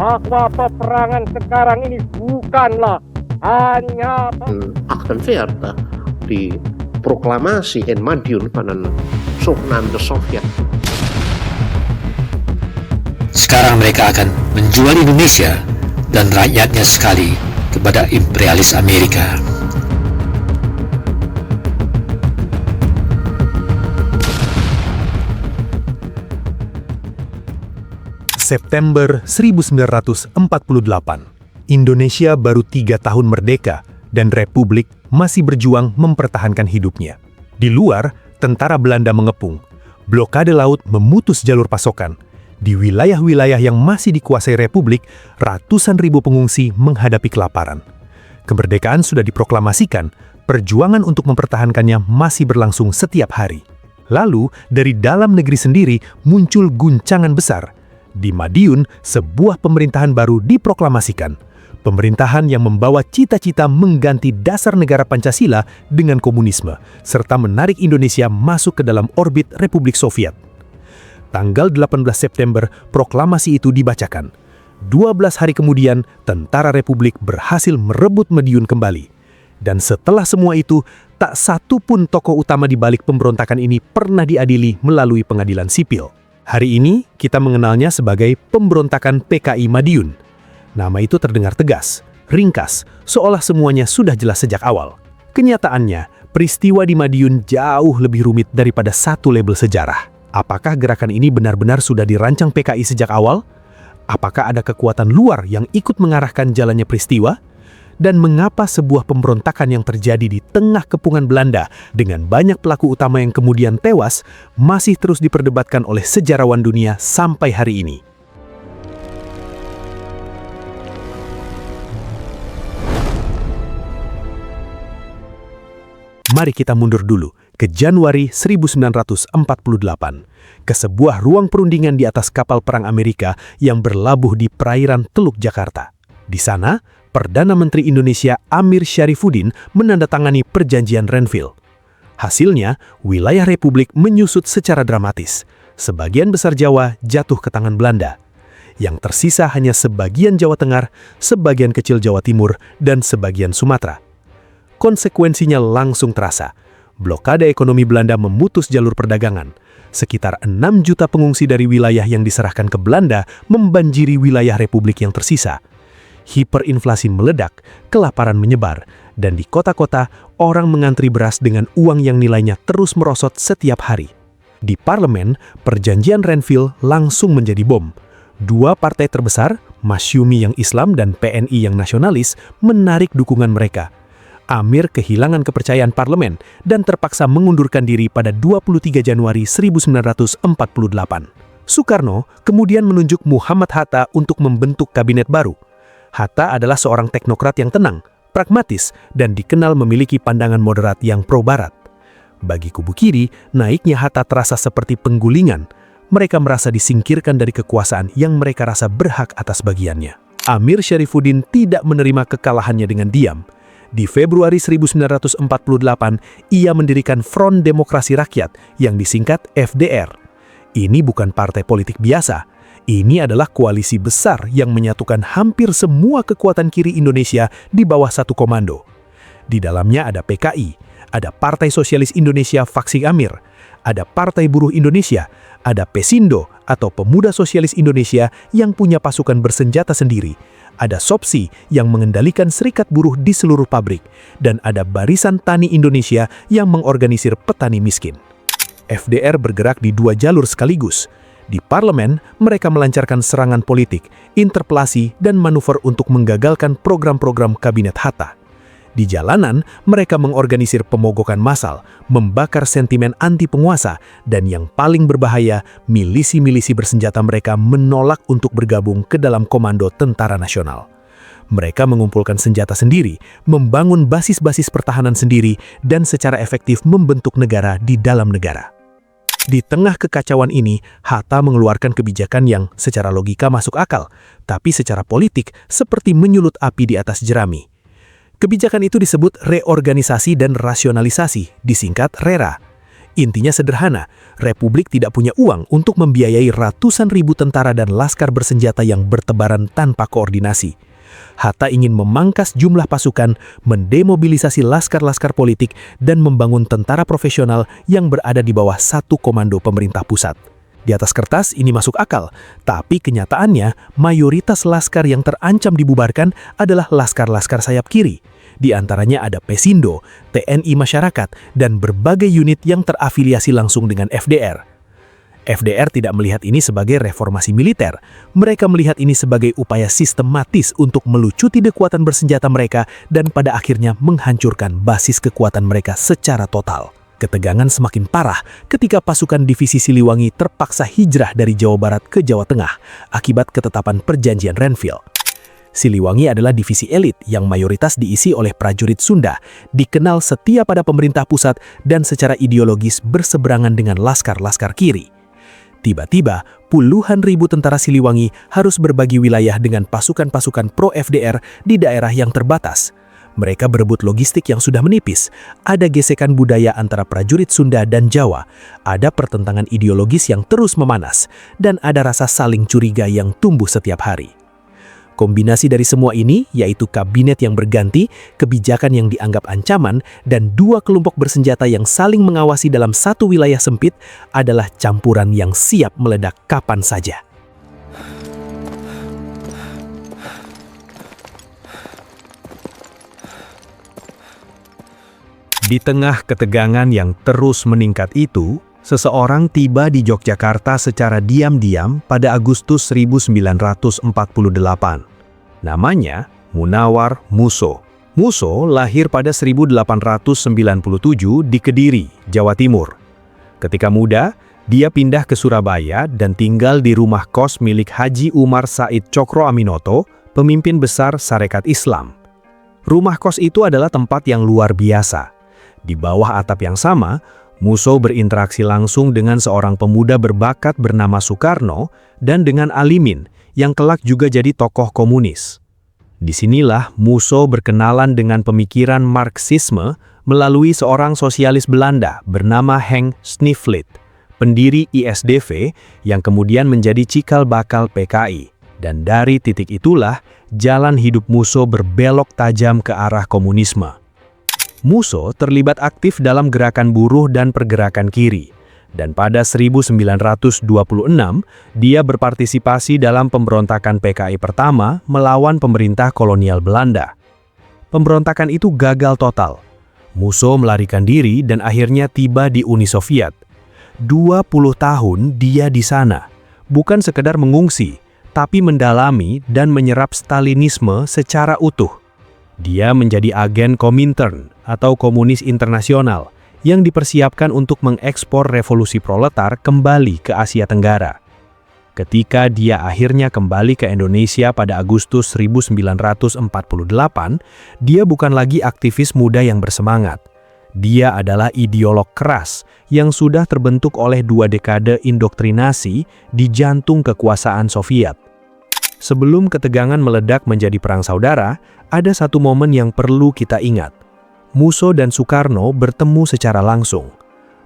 bahwa peperangan sekarang ini bukanlah hanya Aktenveerta di proklamasi en Madiun van zogenaamde Sovjet. Sekarang mereka akan menjual Indonesia dan rakyatnya sekali kepada imperialis Amerika. September 1948, Indonesia baru 3 tahun merdeka dan Republik masih berjuang mempertahankan hidupnya. Di luar, tentara Belanda mengepung, blokade laut memutus jalur pasokan. Di wilayah-wilayah yang masih dikuasai Republik, ratusan ribu pengungsi menghadapi kelaparan. Kemerdekaan sudah diproklamasikan, perjuangan untuk mempertahankannya masih berlangsung setiap hari. Lalu, dari dalam negeri sendiri muncul guncangan besar. Di Madiun, sebuah pemerintahan baru diproklamasikan. Pemerintahan yang membawa cita-cita mengganti dasar negara Pancasila dengan komunisme, serta menarik Indonesia masuk ke dalam orbit Republik Soviet. Tanggal 18 September, proklamasi itu dibacakan. 12 hari kemudian, tentara Republik berhasil merebut Madiun kembali. Dan setelah semua itu, tak satu pun tokoh utama di balik pemberontakan ini pernah diadili melalui pengadilan sipil. Hari ini, kita mengenalnya sebagai pemberontakan PKI Madiun. Nama itu terdengar tegas, ringkas, seolah semuanya sudah jelas sejak awal. Kenyataannya, peristiwa di Madiun jauh lebih rumit daripada satu label sejarah. Apakah gerakan ini benar-benar sudah dirancang PKI sejak awal? Apakah ada kekuatan luar yang ikut mengarahkan jalannya peristiwa? Dan mengapa sebuah pemberontakan yang terjadi di tengah kepungan Belanda dengan banyak pelaku utama yang kemudian tewas masih terus diperdebatkan oleh sejarawan dunia sampai hari ini? Mari kita mundur dulu ke Januari 1948, ke sebuah ruang perundingan di atas kapal perang Amerika yang berlabuh di perairan Teluk Jakarta. Di sana, Perdana Menteri Indonesia Amir Syarifuddin menandatangani perjanjian Renville. Hasilnya, wilayah Republik menyusut secara dramatis. Sebagian besar Jawa jatuh ke tangan Belanda. Yang tersisa hanya sebagian Jawa Tengah, sebagian kecil Jawa Timur, dan sebagian Sumatera. Konsekuensinya langsung terasa. Blokade ekonomi Belanda memutus jalur perdagangan. Sekitar 6 juta pengungsi dari wilayah yang diserahkan ke Belanda membanjiri wilayah Republik yang tersisa. Hiperinflasi meledak, kelaparan menyebar, dan di kota-kota orang mengantri beras dengan uang yang nilainya terus merosot setiap hari. Di parlemen, perjanjian Renville langsung menjadi bom. Dua partai terbesar, Masyumi yang Islam dan PNI yang nasionalis, menarik dukungan mereka. Amir kehilangan kepercayaan parlemen dan terpaksa mengundurkan diri pada 23 Januari 1948. Soekarno kemudian menunjuk Muhammad Hatta untuk membentuk kabinet baru. Hatta adalah seorang teknokrat yang tenang, pragmatis, dan dikenal memiliki pandangan moderat yang pro-barat. Bagi kubu kiri, naiknya Hatta terasa seperti penggulingan. Mereka merasa disingkirkan dari kekuasaan yang mereka rasa berhak atas bagiannya. Amir Syarifuddin tidak menerima kekalahannya dengan diam. Di Februari 1948, ia mendirikan Front Demokrasi Rakyat yang disingkat FDR. Ini bukan partai politik biasa. Ini adalah koalisi besar yang menyatukan hampir semua kekuatan kiri Indonesia di bawah satu komando. Di dalamnya ada PKI, ada Partai Sosialis Indonesia Faksi Amir, ada Partai Buruh Indonesia, ada Pesindo atau Pemuda Sosialis Indonesia yang punya pasukan bersenjata sendiri, ada SOPSI yang mengendalikan serikat buruh di seluruh pabrik, dan ada Barisan Tani Indonesia yang mengorganisir petani miskin. FDR bergerak di 2 jalur sekaligus. Di parlemen, mereka melancarkan serangan politik, interpelasi, dan manuver untuk menggagalkan program-program kabinet Hatta. Di jalanan, mereka mengorganisir pemogokan massal, membakar sentimen anti-penguasa, dan yang paling berbahaya, milisi-milisi bersenjata mereka menolak untuk bergabung ke dalam Komando Tentara Nasional. Mereka mengumpulkan senjata sendiri, membangun basis-basis pertahanan sendiri, dan secara efektif membentuk negara di dalam negara. Di tengah kekacauan ini, Hatta mengeluarkan kebijakan yang secara logika masuk akal, tapi secara politik seperti menyulut api di atas jerami. Kebijakan itu disebut reorganisasi dan rasionalisasi, disingkat RERA. Intinya sederhana, Republik tidak punya uang untuk membiayai ratusan ribu tentara dan laskar bersenjata yang bertebaran tanpa koordinasi. Hatta ingin memangkas jumlah pasukan, mendemobilisasi laskar-laskar politik, dan membangun tentara profesional yang berada di bawah satu komando pemerintah pusat. Di atas kertas ini masuk akal, tapi kenyataannya mayoritas laskar yang terancam dibubarkan adalah laskar-laskar sayap kiri. Di antaranya ada Pesindo, TNI Masyarakat, dan berbagai unit yang terafiliasi langsung dengan FDR. FDR tidak melihat ini sebagai reformasi militer. Mereka melihat ini sebagai upaya sistematis untuk melucuti kekuatan bersenjata mereka dan pada akhirnya menghancurkan basis kekuatan mereka secara total. Ketegangan semakin parah ketika pasukan divisi Siliwangi terpaksa hijrah dari Jawa Barat ke Jawa Tengah akibat ketetapan Perjanjian Renville. Siliwangi adalah divisi elit yang mayoritas diisi oleh prajurit Sunda, dikenal setia pada pemerintah pusat dan secara ideologis berseberangan dengan laskar-laskar kiri. Tiba-tiba, puluhan ribu tentara Siliwangi harus berbagi wilayah dengan pasukan-pasukan pro-FDR di daerah yang terbatas. Mereka berebut logistik yang sudah menipis, ada gesekan budaya antara prajurit Sunda dan Jawa, ada pertentangan ideologis yang terus memanas, dan ada rasa saling curiga yang tumbuh setiap hari. Kombinasi dari semua ini, yaitu kabinet yang berganti, kebijakan yang dianggap ancaman, dan dua kelompok bersenjata yang saling mengawasi dalam satu wilayah sempit, adalah campuran yang siap meledak kapan saja. Di tengah ketegangan yang terus meningkat itu, seseorang tiba di Yogyakarta secara diam-diam pada Agustus 1948. Namanya Munawar Musso. Musso lahir pada 1897 di Kediri, Jawa Timur. Ketika muda, dia pindah ke Surabaya dan tinggal di rumah kos milik Haji Umar Said Cokro Aminoto, pemimpin besar Sarekat Islam. Rumah kos itu adalah tempat yang luar biasa. Di bawah atap yang sama, Musso berinteraksi langsung dengan seorang pemuda berbakat bernama Soekarno dan dengan Alimin, yang kelak juga jadi tokoh komunis. Disinilah Musso berkenalan dengan pemikiran Marxisme melalui seorang sosialis Belanda bernama Henk Snifflit, pendiri ISDV yang kemudian menjadi cikal bakal PKI. Dan dari titik itulah, jalan hidup Musso berbelok tajam ke arah komunisme. Musso terlibat aktif dalam gerakan buruh dan pergerakan kiri, dan pada 1926 dia berpartisipasi dalam pemberontakan PKI pertama melawan pemerintah kolonial Belanda. Pemberontakan itu gagal total. Musso melarikan diri dan akhirnya tiba di Uni Soviet. 20 tahun dia di sana, bukan sekedar mengungsi, tapi mendalami dan menyerap Stalinisme secara utuh. Dia menjadi agen Komintern atau Komunis Internasional yang dipersiapkan untuk mengekspor revolusi proletar kembali ke Asia Tenggara. Ketika dia akhirnya kembali ke Indonesia pada Agustus 1948, dia bukan lagi aktivis muda yang bersemangat. Dia adalah ideolog keras yang sudah terbentuk oleh 2 dekade indoktrinasi di jantung kekuasaan Soviet. Sebelum ketegangan meledak menjadi perang saudara, ada satu momen yang perlu kita ingat. Musso dan Soekarno bertemu secara langsung.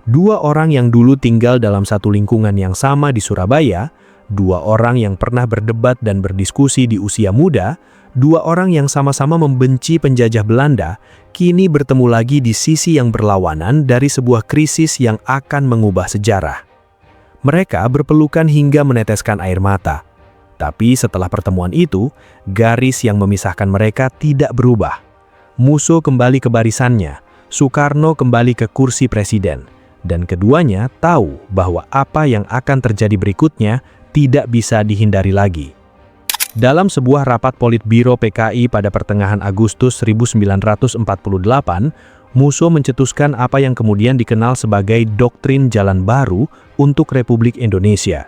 2 orang yang dulu tinggal dalam satu lingkungan yang sama di Surabaya, 2 orang yang pernah berdebat dan berdiskusi di usia muda, 2 orang yang sama-sama membenci penjajah Belanda, kini bertemu lagi di sisi yang berlawanan dari sebuah krisis yang akan mengubah sejarah. Mereka berpelukan hingga meneteskan air mata. Tapi setelah pertemuan itu, garis yang memisahkan mereka tidak berubah. Musso kembali ke barisannya, Soekarno kembali ke kursi presiden, dan keduanya tahu bahwa apa yang akan terjadi berikutnya tidak bisa dihindari lagi. Dalam sebuah rapat Politbiro PKI pada pertengahan Agustus 1948, Musso mencetuskan apa yang kemudian dikenal sebagai Doktrin Jalan Baru untuk Republik Indonesia.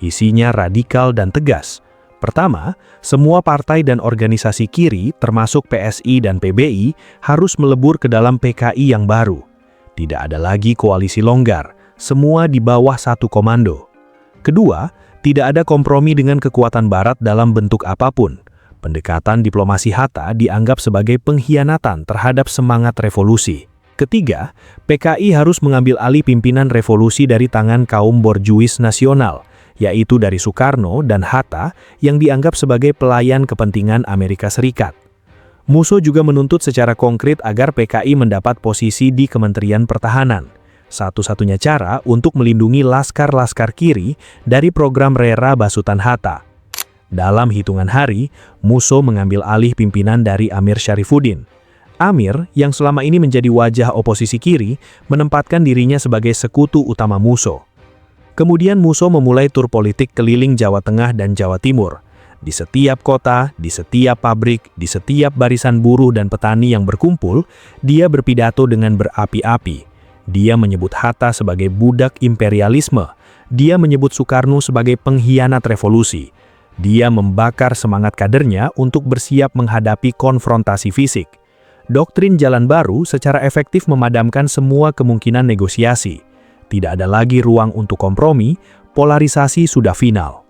Isinya radikal dan tegas. Pertama, semua partai dan organisasi kiri, termasuk PSI dan PBI, harus melebur ke dalam PKI yang baru. Tidak ada lagi koalisi longgar, semua di bawah satu komando. Kedua, tidak ada kompromi dengan kekuatan Barat dalam bentuk apapun. Pendekatan diplomasi Hatta dianggap sebagai pengkhianatan terhadap semangat revolusi. Ketiga, PKI harus mengambil alih pimpinan revolusi dari tangan kaum borjuis nasional, yaitu dari Soekarno dan Hatta yang dianggap sebagai pelayan kepentingan Amerika Serikat. Musso juga menuntut secara konkret agar PKI mendapat posisi di Kementerian Pertahanan, satu-satunya cara untuk melindungi laskar-laskar kiri dari program Rera Basutan Hatta. Dalam hitungan hari, Musso mengambil alih pimpinan dari Amir Syarifuddin. Amir, yang selama ini menjadi wajah oposisi kiri, menempatkan dirinya sebagai sekutu utama Musso. Kemudian Musso memulai tur politik keliling Jawa Tengah dan Jawa Timur. Di setiap kota, di setiap pabrik, di setiap barisan buruh dan petani yang berkumpul, dia berpidato dengan berapi-api. Dia menyebut Hatta sebagai budak imperialisme. Dia menyebut Soekarno sebagai pengkhianat revolusi. Dia membakar semangat kadernya untuk bersiap menghadapi konfrontasi fisik. Doktrin Jalan Baru secara efektif memadamkan semua kemungkinan negosiasi. Tidak ada lagi ruang untuk kompromi, polarisasi sudah final.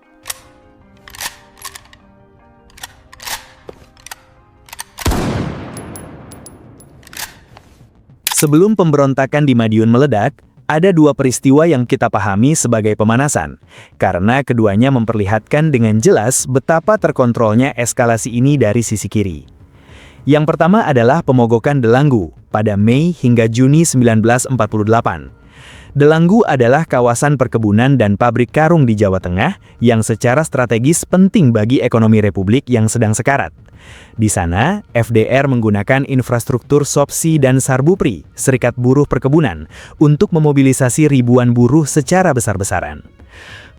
Sebelum pemberontakan di Madiun meledak, ada dua peristiwa yang kita pahami sebagai pemanasan, karena keduanya memperlihatkan dengan jelas betapa terkontrolnya eskalasi ini dari sisi kiri. Yang pertama adalah pemogokan Delanggu pada Mei hingga Juni 1948. Delanggu adalah kawasan perkebunan dan pabrik karung di Jawa Tengah yang secara strategis penting bagi ekonomi Republik yang sedang sekarat. Di sana, FDR menggunakan infrastruktur SOPSI dan Sarbupri, Serikat Buruh Perkebunan, untuk memobilisasi ribuan buruh secara besar-besaran.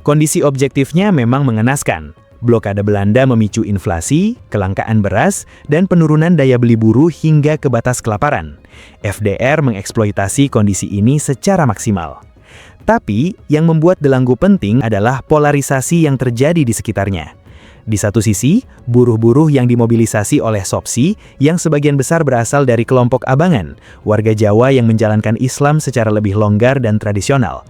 Kondisi objektifnya memang mengenaskan. Blokade Belanda memicu inflasi, kelangkaan beras, dan penurunan daya beli buruh hingga ke batas kelaparan. FDR mengeksploitasi kondisi ini secara maksimal. Tapi, yang membuat Delanggu penting adalah polarisasi yang terjadi di sekitarnya. Di satu sisi, buruh-buruh yang dimobilisasi oleh SOPSI yang sebagian besar berasal dari kelompok abangan, warga Jawa yang menjalankan Islam secara lebih longgar dan tradisional.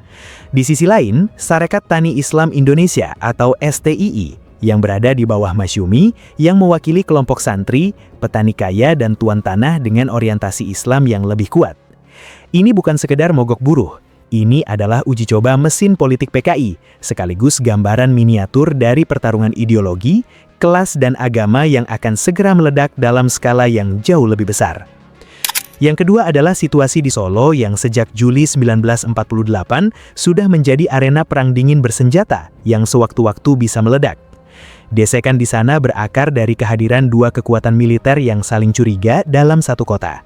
Di sisi lain, Sarekat Tani Islam Indonesia atau STII yang berada di bawah Masyumi yang mewakili kelompok santri, petani kaya dan tuan tanah dengan orientasi Islam yang lebih kuat. Ini bukan sekedar mogok buruh. Ini adalah uji coba mesin politik PKI, sekaligus gambaran miniatur dari pertarungan ideologi, kelas dan agama yang akan segera meledak dalam skala yang jauh lebih besar. Yang kedua adalah situasi di Solo yang sejak Juli 1948 sudah menjadi arena perang dingin bersenjata yang sewaktu-waktu bisa meledak. Desekan di sana berakar dari kehadiran dua kekuatan militer yang saling curiga dalam satu kota.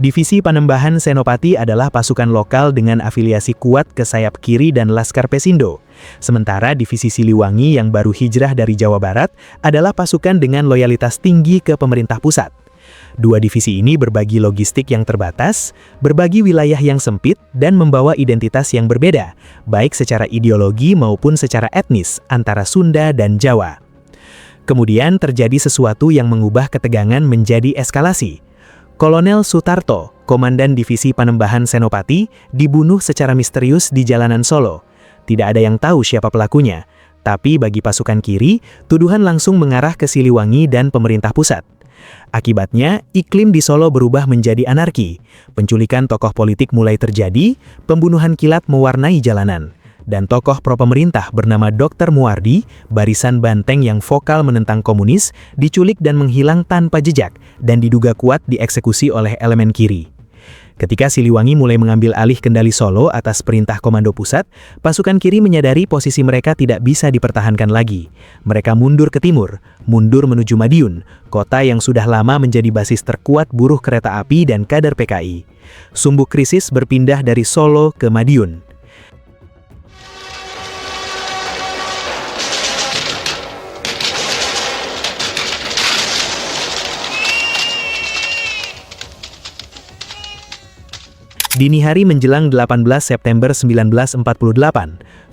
Divisi Panembahan Senopati adalah pasukan lokal dengan afiliasi kuat ke sayap kiri dan Laskar Pesindo. Sementara Divisi Siliwangi yang baru hijrah dari Jawa Barat adalah pasukan dengan loyalitas tinggi ke pemerintah pusat. Dua divisi ini berbagi logistik yang terbatas, berbagi wilayah yang sempit, dan membawa identitas yang berbeda, baik secara ideologi maupun secara etnis antara Sunda dan Jawa. Kemudian terjadi sesuatu yang mengubah ketegangan menjadi eskalasi. Kolonel Sutarto, Komandan Divisi Panembahan Senopati, dibunuh secara misterius di jalanan Solo. Tidak ada yang tahu siapa pelakunya, tapi bagi pasukan kiri, tuduhan langsung mengarah ke Siliwangi dan pemerintah pusat. Akibatnya, iklim di Solo berubah menjadi anarki. Penculikan tokoh politik mulai terjadi, pembunuhan kilat mewarnai jalanan. Dan tokoh pro-pemerintah bernama Dr. Muardi, barisan banteng yang vokal menentang komunis, diculik dan menghilang tanpa jejak, dan diduga kuat dieksekusi oleh elemen kiri. Ketika Siliwangi mulai mengambil alih kendali Solo atas perintah Komando Pusat, pasukan kiri menyadari posisi mereka tidak bisa dipertahankan lagi. Mereka mundur ke timur, mundur menuju Madiun, kota yang sudah lama menjadi basis terkuat buruh kereta api dan kader PKI. Sumbuk krisis berpindah dari Solo ke Madiun. Dini hari menjelang 18 September 1948,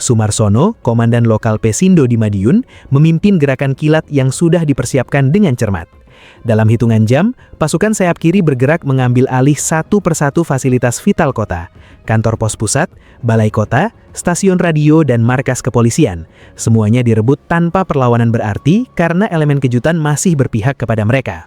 Sumarsono, komandan lokal Pesindo di Madiun, memimpin gerakan kilat yang sudah dipersiapkan dengan cermat. Dalam hitungan jam, pasukan sayap kiri bergerak mengambil alih satu persatu fasilitas vital kota, kantor pos pusat, balai kota, stasiun radio, dan markas kepolisian. Semuanya direbut tanpa perlawanan berarti karena elemen kejutan masih berpihak kepada mereka.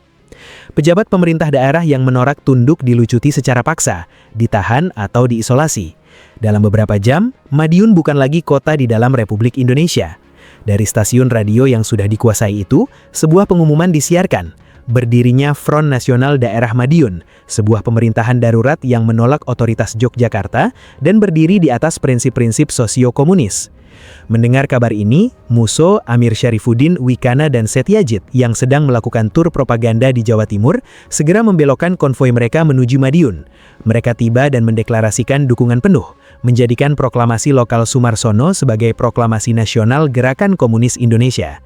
Pejabat pemerintah daerah yang menorak tunduk dilucuti secara paksa, ditahan atau diisolasi. Dalam beberapa jam, Madiun bukan lagi kota di dalam Republik Indonesia. Dari stasiun radio yang sudah dikuasai itu, sebuah pengumuman disiarkan. Berdirinya Front Nasional Daerah Madiun, sebuah pemerintahan darurat yang menolak otoritas Yogyakarta dan berdiri di atas prinsip-prinsip sosio-komunis. Mendengar kabar ini, Musso, Amir Syarifuddin, Wikana, dan Setyajid yang sedang melakukan tur propaganda di Jawa Timur segera membelokkan konvoi mereka menuju Madiun. Mereka tiba dan mendeklarasikan dukungan penuh, menjadikan proklamasi lokal Sumarsono sebagai proklamasi nasional Gerakan Komunis Indonesia.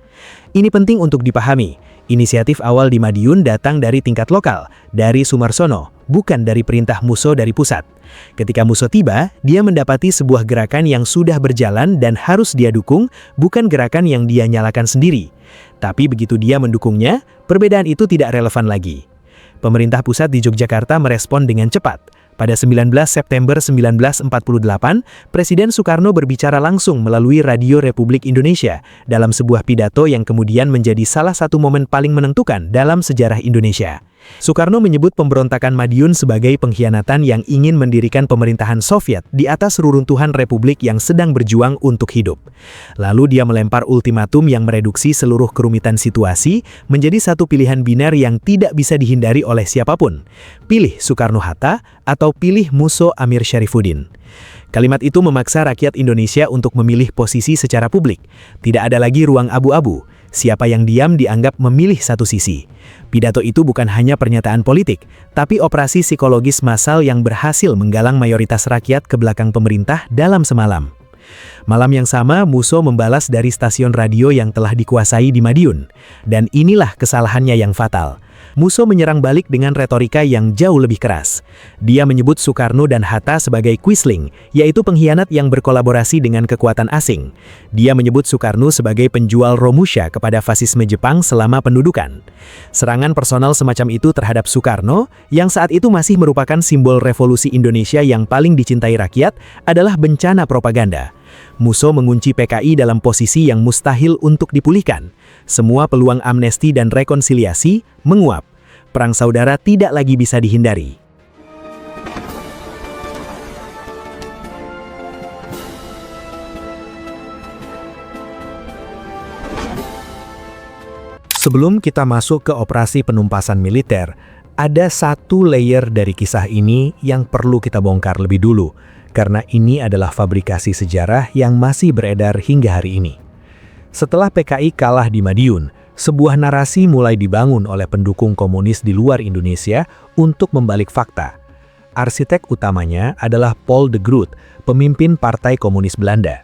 Ini penting untuk dipahami. Inisiatif awal di Madiun datang dari tingkat lokal, dari Sumarsono, bukan dari perintah Musso dari pusat. Ketika Musso tiba, dia mendapati sebuah gerakan yang sudah berjalan dan harus dia dukung, bukan gerakan yang dia nyalakan sendiri. Tapi begitu dia mendukungnya, perbedaan itu tidak relevan lagi. Pemerintah pusat di Yogyakarta merespon dengan cepat. Pada 19 September 1948, Presiden Soekarno berbicara langsung melalui Radio Republik Indonesia dalam sebuah pidato yang kemudian menjadi salah satu momen paling menentukan dalam sejarah Indonesia. Soekarno menyebut pemberontakan Madiun sebagai pengkhianatan yang ingin mendirikan pemerintahan Soviet di atas reruntuhan republik yang sedang berjuang untuk hidup. Lalu dia melempar ultimatum yang mereduksi seluruh kerumitan situasi menjadi satu pilihan biner yang tidak bisa dihindari oleh siapapun. Pilih Soekarno-Hatta atau pilih Musso Amir Syarifuddin. Kalimat itu memaksa rakyat Indonesia untuk memilih posisi secara publik. Tidak ada lagi ruang abu-abu. Siapa yang diam dianggap memilih satu sisi. Pidato itu bukan hanya pernyataan politik, tapi operasi psikologis massal yang berhasil menggalang mayoritas rakyat ke belakang pemerintah dalam semalam. Malam yang sama, Musso membalas dari stasiun radio yang telah dikuasai di Madiun. Dan inilah kesalahannya yang fatal. Musso menyerang balik dengan retorika yang jauh lebih keras. Dia menyebut Soekarno dan Hatta sebagai Quisling, yaitu pengkhianat yang berkolaborasi dengan kekuatan asing. Dia menyebut Soekarno sebagai penjual Romusha kepada fasisme Jepang selama pendudukan. Serangan personal semacam itu terhadap Soekarno, yang saat itu masih merupakan simbol revolusi Indonesia yang paling dicintai rakyat, adalah bencana propaganda. Musso mengunci PKI dalam posisi yang mustahil untuk dipulihkan. Semua peluang amnesti dan rekonsiliasi menguap. Perang saudara tidak lagi bisa dihindari. Sebelum kita masuk ke operasi penumpasan militer, ada satu layer dari kisah ini yang perlu kita bongkar lebih dulu, karena ini adalah fabrikasi sejarah yang masih beredar hingga hari ini. Setelah PKI kalah di Madiun, sebuah narasi mulai dibangun oleh pendukung komunis di luar Indonesia untuk membalik fakta. Arsitek utamanya adalah Paul de Groot, pemimpin Partai Komunis Belanda.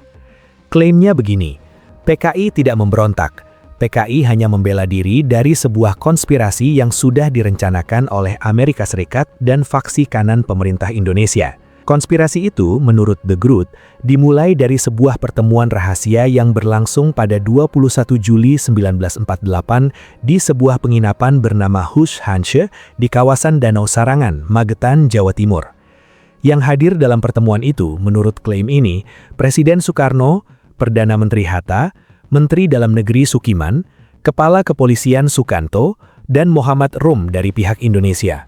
Klaimnya begini, PKI tidak memberontak. PKI hanya membela diri dari sebuah konspirasi yang sudah direncanakan oleh Amerika Serikat dan faksi kanan pemerintah Indonesia. Konspirasi itu, menurut de Groot, dimulai dari sebuah pertemuan rahasia yang berlangsung pada 21 Juli 1948 di sebuah penginapan bernama Huis Hansje di kawasan Danau Sarangan, Magetan, Jawa Timur. Yang hadir dalam pertemuan itu, menurut klaim ini, Presiden Soekarno, Perdana Menteri Hatta, Menteri Dalam Negeri Sukiman, Kepala Kepolisian Sukanto, dan Muhammad Rum dari pihak Indonesia.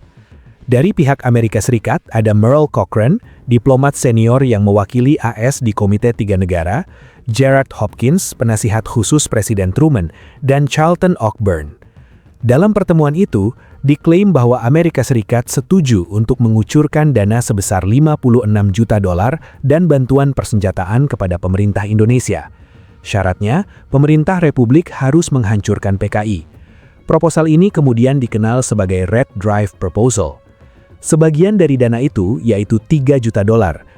Dari pihak Amerika Serikat ada Merle Cochran, diplomat senior yang mewakili AS di Komite Tiga Negara, Gerard Hopkins, penasihat khusus Presiden Truman, dan Charlton Cockburn. Dalam pertemuan itu, diklaim bahwa Amerika Serikat setuju untuk mengucurkan dana sebesar $56 juta dan bantuan persenjataan kepada pemerintah Indonesia. Syaratnya, pemerintah Republik harus menghancurkan PKI. Proposal ini kemudian dikenal sebagai Red Drive Proposal. Sebagian dari dana itu, yaitu $3 juta,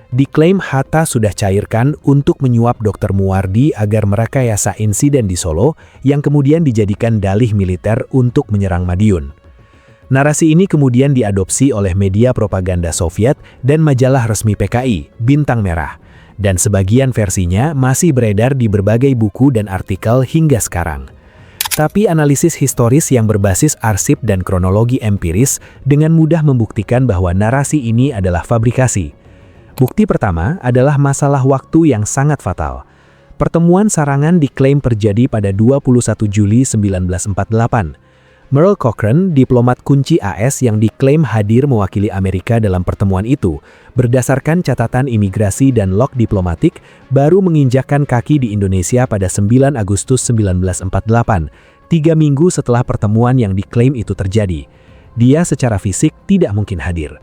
diklaim Hatta sudah cairkan untuk menyuap Dr. Muwardi agar merekayasa insiden di Solo yang kemudian dijadikan dalih militer untuk menyerang Madiun. Narasi ini kemudian diadopsi oleh media propaganda Soviet dan majalah resmi PKI, Bintang Merah, dan sebagian versinya masih beredar di berbagai buku dan artikel hingga sekarang. Tapi analisis historis yang berbasis arsip dan kronologi empiris dengan mudah membuktikan bahwa narasi ini adalah fabrikasi. Bukti pertama adalah masalah waktu yang sangat fatal. Pertemuan Sarangan diklaim terjadi pada 21 Juli 1948. Merle Cochrane, diplomat kunci AS yang diklaim hadir mewakili Amerika dalam pertemuan itu, berdasarkan catatan imigrasi dan log diplomatik, baru menginjakkan kaki di Indonesia pada 9 Agustus 1948, 3 minggu setelah pertemuan yang diklaim itu terjadi. Dia secara fisik tidak mungkin hadir.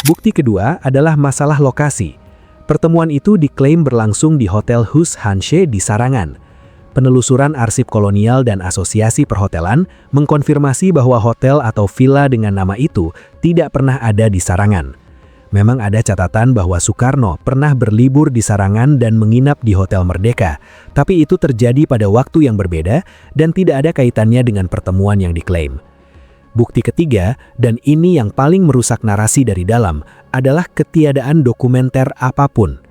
Bukti kedua adalah masalah lokasi. Pertemuan itu diklaim berlangsung di Hotel Hus Hanshe di Sarangan. Penelusuran arsip kolonial dan asosiasi perhotelan mengkonfirmasi bahwa hotel atau villa dengan nama itu tidak pernah ada di Sarangan. Memang ada catatan bahwa Soekarno pernah berlibur di Sarangan dan menginap di Hotel Merdeka, tapi itu terjadi pada waktu yang berbeda dan tidak ada kaitannya dengan pertemuan yang diklaim. Bukti ketiga, dan ini yang paling merusak narasi dari dalam, adalah ketiadaan dokumenter apapun.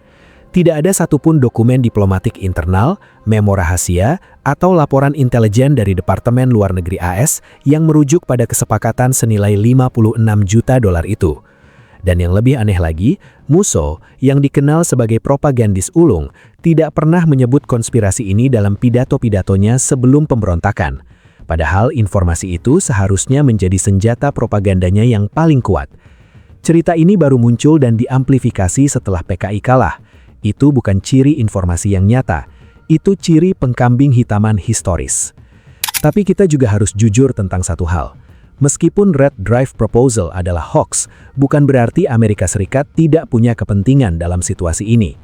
Tidak ada satupun dokumen diplomatik internal, memo rahasia, atau laporan intelijen dari Departemen Luar Negeri AS yang merujuk pada kesepakatan senilai 56 juta dolar itu. Dan yang lebih aneh lagi, Musso, yang dikenal sebagai propagandis ulung, tidak pernah menyebut konspirasi ini dalam pidato-pidatonya sebelum pemberontakan. Padahal informasi itu seharusnya menjadi senjata propagandanya yang paling kuat. Cerita ini baru muncul dan diamplifikasi setelah PKI kalah. Itu bukan ciri informasi yang nyata, itu ciri pengkambing hitaman historis. Tapi kita juga harus jujur tentang satu hal. Meskipun Red Drive Proposal adalah hoax, bukan berarti Amerika Serikat tidak punya kepentingan dalam situasi ini.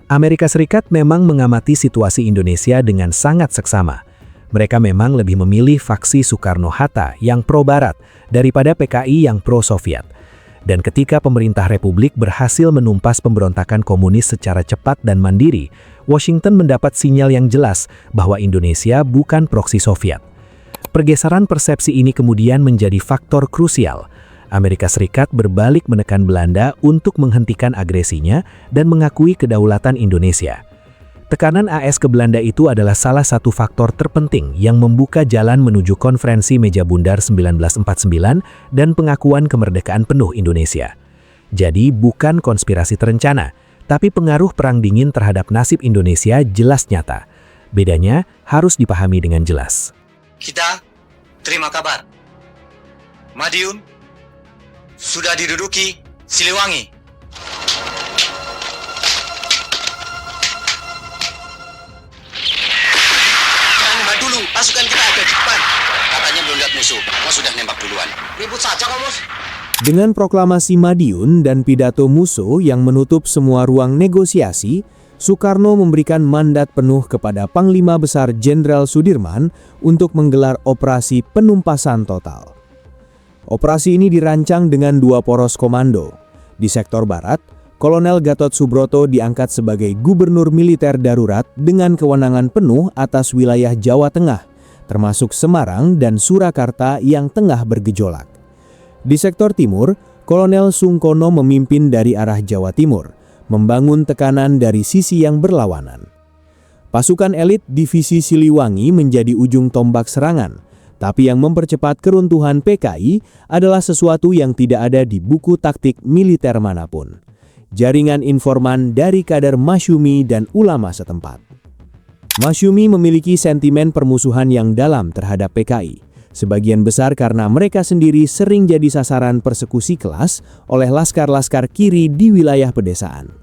Amerika Serikat memang mengamati situasi Indonesia dengan sangat seksama. Mereka memang lebih memilih faksi Soekarno-Hatta yang pro-Barat daripada PKI yang pro-Soviet. Dan ketika pemerintah Republik berhasil menumpas pemberontakan komunis secara cepat dan mandiri, Washington mendapat sinyal yang jelas bahwa Indonesia bukan proksi Soviet. Pergeseran persepsi ini kemudian menjadi faktor krusial. Amerika Serikat berbalik menekan Belanda untuk menghentikan agresinya dan mengakui kedaulatan Indonesia. Tekanan AS ke Belanda itu adalah salah satu faktor terpenting yang membuka jalan menuju Konferensi Meja Bundar 1949 dan pengakuan kemerdekaan penuh Indonesia. Jadi bukan konspirasi terencana, tapi pengaruh Perang Dingin terhadap nasib Indonesia jelas nyata. Bedanya harus dipahami dengan jelas. Kita terima kabar. Madiun sudah diduduki Siliwangi. Pasukan kita ada di depan. Katanya belum lihat musuh. Mas sudah nembak duluan. Ribut saja kau, Bos. Dengan proklamasi Madiun dan pidato Musso yang menutup semua ruang negosiasi, Soekarno memberikan mandat penuh kepada Panglima Besar Jenderal Sudirman untuk menggelar operasi penumpasan total. Operasi ini dirancang dengan 2 poros komando. Di sektor barat, Kolonel Gatot Subroto diangkat sebagai gubernur militer darurat dengan kewenangan penuh atas wilayah Jawa Tengah, termasuk Semarang dan Surakarta yang tengah bergejolak. Di sektor timur, Kolonel Sungkono memimpin dari arah Jawa Timur, membangun tekanan dari sisi yang berlawanan. Pasukan elit Divisi Siliwangi menjadi ujung tombak serangan, tapi yang mempercepat keruntuhan PKI adalah sesuatu yang tidak ada di buku taktik militer manapun. Jaringan informan dari kader Masyumi dan ulama setempat. Masyumi memiliki sentimen permusuhan yang dalam terhadap PKI, sebagian besar karena mereka sendiri sering jadi sasaran persekusi kelas oleh laskar-laskar kiri di wilayah pedesaan.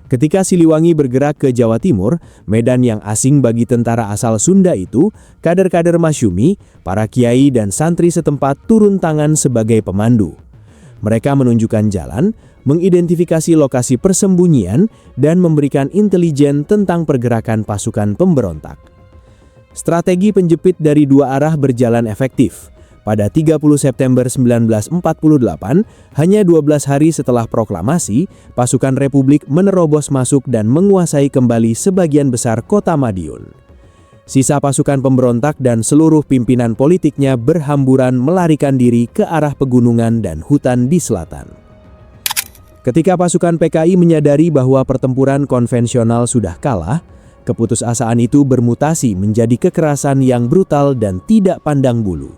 Ketika Siliwangi bergerak ke Jawa Timur, medan yang asing bagi tentara asal Sunda itu, kader-kader Masyumi, para kiai dan santri setempat turun tangan sebagai pemandu. Mereka menunjukkan jalan, mengidentifikasi lokasi persembunyian, dan memberikan intelijen tentang pergerakan pasukan pemberontak. Strategi penjepit dari 2 arah berjalan efektif. Pada 30 September 1948, hanya 12 hari setelah proklamasi, pasukan Republik menerobos masuk dan menguasai kembali sebagian besar kota Madiun. Sisa pasukan pemberontak dan seluruh pimpinan politiknya berhamburan melarikan diri ke arah pegunungan dan hutan di selatan. Ketika pasukan PKI menyadari bahwa pertempuran konvensional sudah kalah, keputusasaan itu bermutasi menjadi kekerasan yang brutal dan tidak pandang bulu.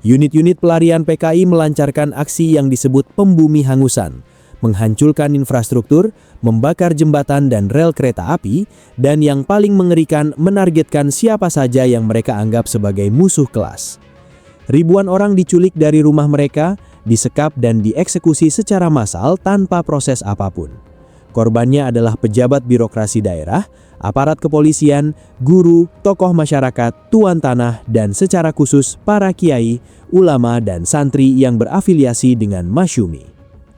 Unit-unit pelarian PKI melancarkan aksi yang disebut pembumi hangusan, menghancurkan infrastruktur, membakar jembatan dan rel kereta api, dan yang paling mengerikan menargetkan siapa saja yang mereka anggap sebagai musuh kelas. Ribuan orang diculik dari rumah mereka, disekap dan dieksekusi secara massal tanpa proses apapun. Korbannya adalah pejabat birokrasi daerah, aparat kepolisian, guru, tokoh masyarakat, tuan tanah, dan secara khusus para kiai, ulama, dan santri yang berafiliasi dengan Masyumi.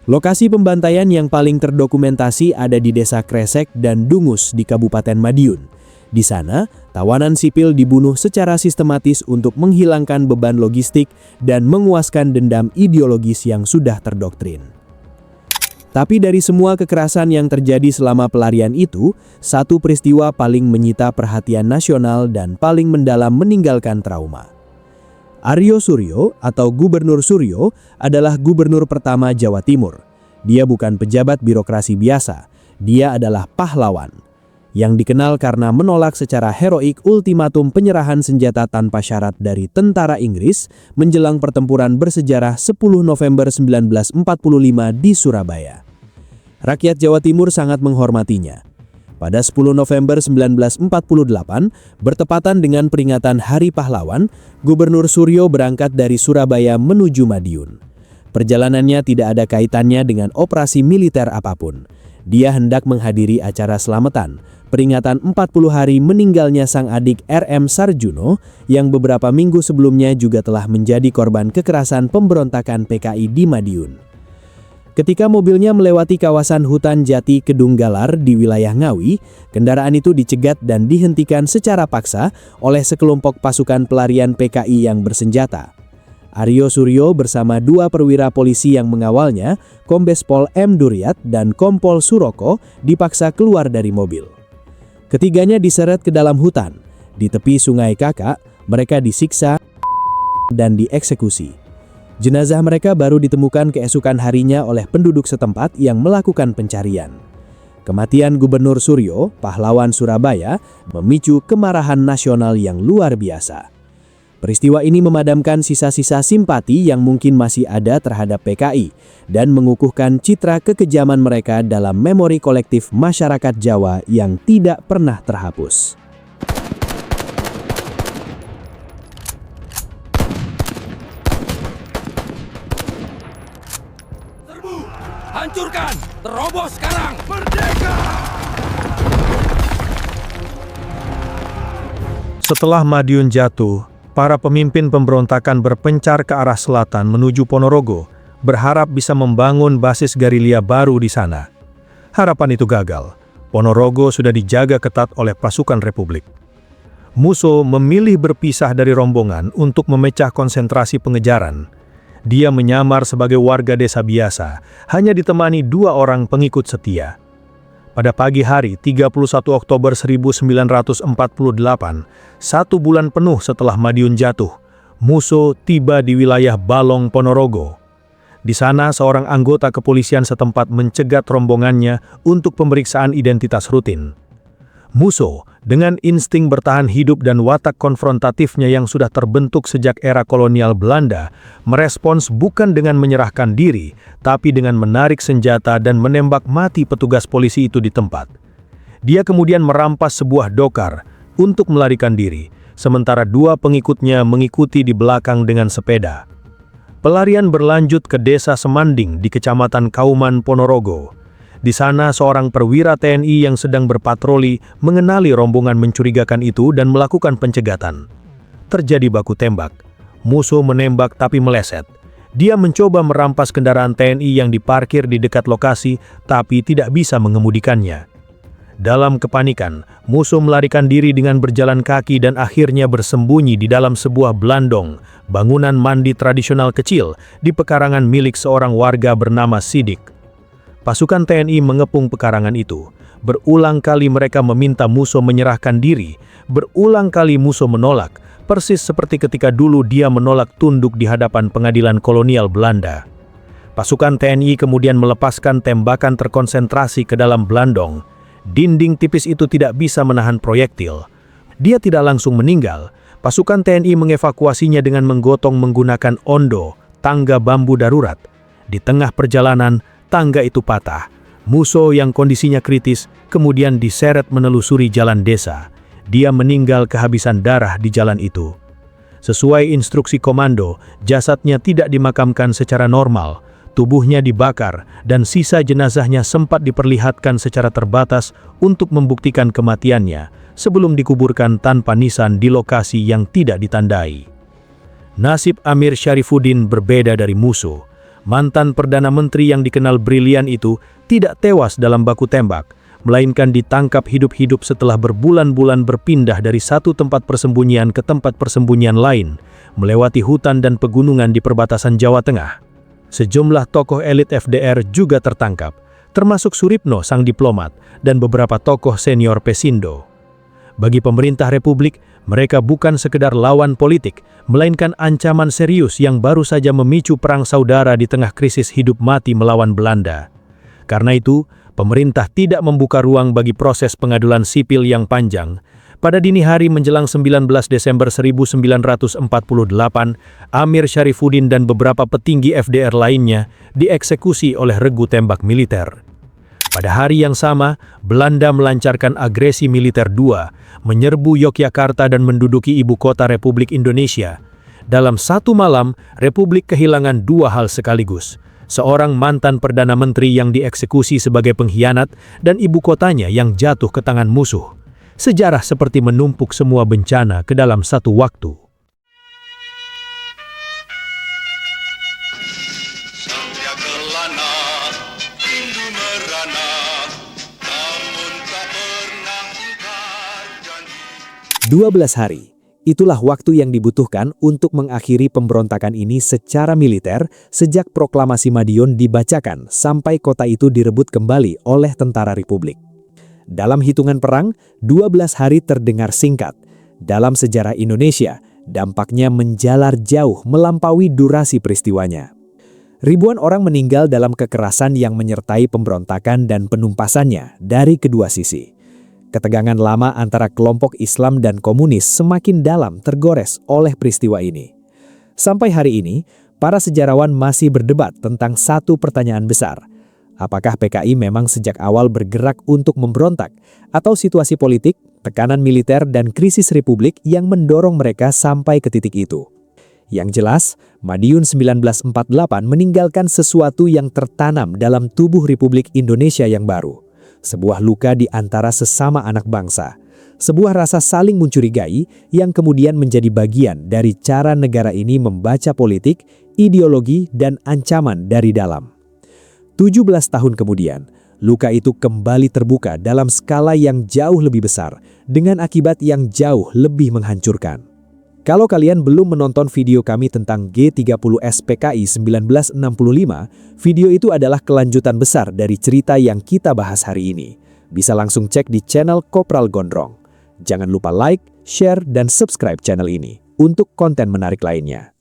Lokasi pembantaian yang paling terdokumentasi ada di Desa Kresek dan Dungus di Kabupaten Madiun. Di sana, tawanan sipil dibunuh secara sistematis untuk menghilangkan beban logistik dan menguaskan dendam ideologis yang sudah terdoktrin. Tapi dari semua kekerasan yang terjadi selama pelarian itu, satu peristiwa paling menyita perhatian nasional dan paling mendalam meninggalkan trauma. Aryo Suryo atau Gubernur Suryo adalah gubernur pertama Jawa Timur. Dia bukan pejabat birokrasi biasa, dia adalah pahlawan yang dikenal karena menolak secara heroik ultimatum penyerahan senjata tanpa syarat dari tentara Inggris menjelang pertempuran bersejarah 10 November 1945 di Surabaya. Rakyat Jawa Timur sangat menghormatinya. Pada 10 November 1948, bertepatan dengan peringatan Hari Pahlawan, Gubernur Suryo berangkat dari Surabaya menuju Madiun. Perjalanannya tidak ada kaitannya dengan operasi militer apapun. Dia hendak menghadiri acara selamatan, peringatan 40 hari meninggalnya sang adik R.M. Sarjuno yang beberapa minggu sebelumnya juga telah menjadi korban kekerasan pemberontakan PKI di Madiun. Ketika mobilnya melewati kawasan hutan Jati Kedunggalar di wilayah Ngawi, kendaraan itu dicegat dan dihentikan secara paksa oleh sekelompok pasukan pelarian PKI yang bersenjata. Aryo Suryo bersama dua perwira polisi yang mengawalnya, Kombes Pol M. Duryat dan Kompol Suroko, dipaksa keluar dari mobil. Ketiganya diseret ke dalam hutan. Di tepi Sungai Kakak, mereka disiksa dan dieksekusi. Jenazah mereka baru ditemukan keesokan harinya oleh penduduk setempat yang melakukan pencarian. Kematian Gubernur Suryo, pahlawan Surabaya, memicu kemarahan nasional yang luar biasa. Peristiwa ini memadamkan sisa-sisa simpati yang mungkin masih ada terhadap PKI dan mengukuhkan citra kekejaman mereka dalam memori kolektif masyarakat Jawa yang tidak pernah terhapus. Serbu! Hancurkan! Terobos sekarang! Merdeka! Setelah Madiun jatuh, para pemimpin pemberontakan berpencar ke arah selatan menuju Ponorogo, berharap bisa membangun basis gerilya baru di sana. Harapan itu gagal. Ponorogo sudah dijaga ketat oleh pasukan Republik. Musso memilih berpisah dari rombongan untuk memecah konsentrasi pengejaran. Dia menyamar sebagai warga desa biasa, hanya ditemani 2 orang pengikut setia. Pada pagi hari 31 Oktober 1948, 1 bulan penuh setelah Madiun jatuh, Musso tiba di wilayah Balong, Ponorogo. Di sana seorang anggota kepolisian setempat mencegat rombongannya untuk pemeriksaan identitas rutin. Musso, dengan insting bertahan hidup dan watak konfrontatifnya yang sudah terbentuk sejak era kolonial Belanda, merespons bukan dengan menyerahkan diri, tapi dengan menarik senjata dan menembak mati petugas polisi itu di tempat. Dia kemudian merampas sebuah dokar untuk melarikan diri, sementara 2 pengikutnya mengikuti di belakang dengan sepeda. Pelarian berlanjut ke desa Semanding di Kecamatan Kauman, Ponorogo. Di sana seorang perwira TNI yang sedang berpatroli mengenali rombongan mencurigakan itu dan melakukan pencegatan. Terjadi baku tembak. Musso menembak tapi meleset. Dia mencoba merampas kendaraan TNI yang diparkir di dekat lokasi tapi tidak bisa mengemudikannya. Dalam kepanikan, Musso melarikan diri dengan berjalan kaki dan akhirnya bersembunyi di dalam sebuah belandong, bangunan mandi tradisional kecil di pekarangan milik seorang warga bernama Sidik. Pasukan TNI mengepung pekarangan itu. Berulang kali mereka meminta Musso menyerahkan diri. Berulang kali Musso menolak, persis seperti ketika dulu dia menolak tunduk di hadapan pengadilan kolonial Belanda. Pasukan TNI kemudian melepaskan tembakan terkonsentrasi ke dalam belandong. Dinding tipis itu tidak bisa menahan proyektil. Dia tidak langsung meninggal. Pasukan TNI mengevakuasinya dengan menggotong menggunakan ondo, tangga bambu darurat. Di tengah perjalanan, tangga itu patah. Musso yang kondisinya kritis kemudian diseret menelusuri jalan desa. Dia meninggal kehabisan darah di jalan itu. Sesuai instruksi komando, jasadnya tidak dimakamkan secara normal, tubuhnya dibakar, dan sisa jenazahnya sempat diperlihatkan secara terbatas untuk membuktikan kematiannya sebelum dikuburkan tanpa nisan di lokasi yang tidak ditandai. Nasib Amir Syarifuddin berbeda dari musuh. Mantan Perdana Menteri yang dikenal brilian itu tidak tewas dalam baku tembak, melainkan ditangkap hidup-hidup setelah berbulan-bulan berpindah dari satu tempat persembunyian ke tempat persembunyian lain, melewati hutan dan pegunungan di perbatasan Jawa Tengah. Sejumlah tokoh elit FDR juga tertangkap, termasuk Suripno sang diplomat dan beberapa tokoh senior Pesindo. Bagi pemerintah Republik, mereka bukan sekedar lawan politik, melainkan ancaman serius yang baru saja memicu perang saudara di tengah krisis hidup mati melawan Belanda. Karena itu, pemerintah tidak membuka ruang bagi proses pengadilan sipil yang panjang. Pada dini hari menjelang 19 Desember 1948, Amir Syarifuddin dan beberapa petinggi FDR lainnya dieksekusi oleh regu tembak militer. Pada hari yang sama, Belanda melancarkan agresi militer 2, menyerbu Yogyakarta dan menduduki ibu kota Republik Indonesia. Dalam satu malam, Republik kehilangan dua hal sekaligus. Seorang mantan Perdana Menteri yang dieksekusi sebagai pengkhianat dan ibu kotanya yang jatuh ke tangan musuh. Sejarah seperti menumpuk semua bencana ke dalam satu waktu. Satria kelana, rindu merana, namun tak pernah ingkar janji. 12 hari. Itulah waktu yang dibutuhkan untuk mengakhiri pemberontakan ini secara militer sejak proklamasi Madiun dibacakan sampai kota itu direbut kembali oleh tentara Republik. Dalam hitungan perang, 12 hari terdengar singkat. Dalam sejarah Indonesia, dampaknya menjalar jauh melampaui durasi peristiwanya. Ribuan orang meninggal dalam kekerasan yang menyertai pemberontakan dan penumpasannya dari kedua sisi. Ketegangan lama antara kelompok Islam dan komunis semakin dalam tergores oleh peristiwa ini. Sampai hari ini, para sejarawan masih berdebat tentang satu pertanyaan besar. Apakah PKI memang sejak awal bergerak untuk memberontak, atau situasi politik, tekanan militer, dan krisis republik yang mendorong mereka sampai ke titik itu? Yang jelas, Madiun 1948 meninggalkan sesuatu yang tertanam dalam tubuh Republik Indonesia yang baru. Sebuah luka di antara sesama anak bangsa, sebuah rasa saling mencurigai yang kemudian menjadi bagian dari cara negara ini membaca politik, ideologi, dan ancaman dari dalam. 17 tahun kemudian, luka itu kembali terbuka dalam skala yang jauh lebih besar, dengan akibat yang jauh lebih menghancurkan. Kalau kalian belum menonton video kami tentang G30S PKI 1965, video itu adalah kelanjutan besar dari cerita yang kita bahas hari ini. Bisa langsung cek di channel Kopral Gondrong. Jangan lupa like, share, dan subscribe channel ini untuk konten menarik lainnya.